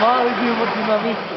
Mali dio dinamite.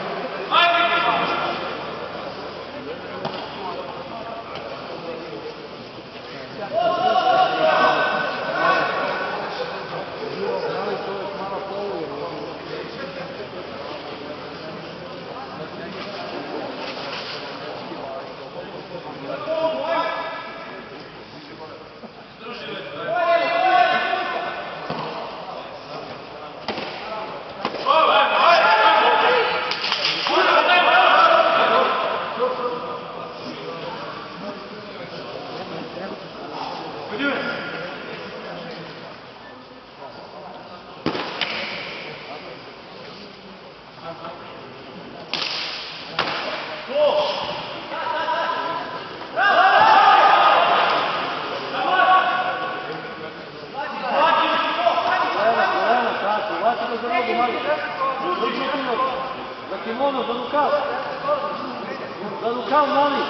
Za kimono, za rukav. Za rukav mali.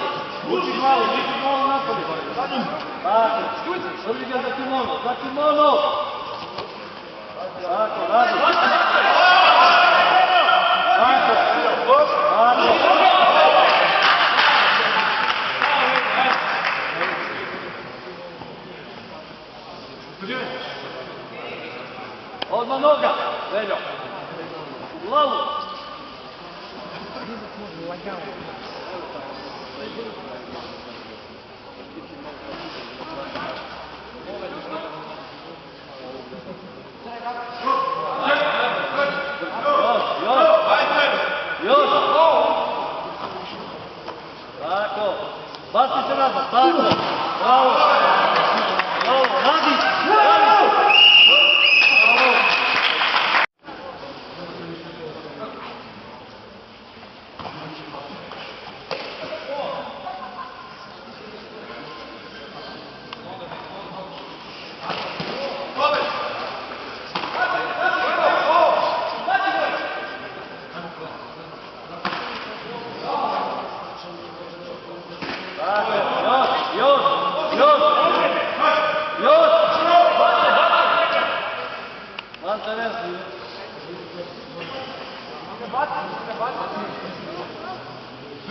Uči malo napolje. Tako. Drži ga za kimono. Za kimono. Tako, radi. Tako. Odmah noga. Veljo. U glavu. Još! Tako! Baci se nazad, tako! Bravo! Bravo! Radi! Radi!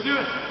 Good.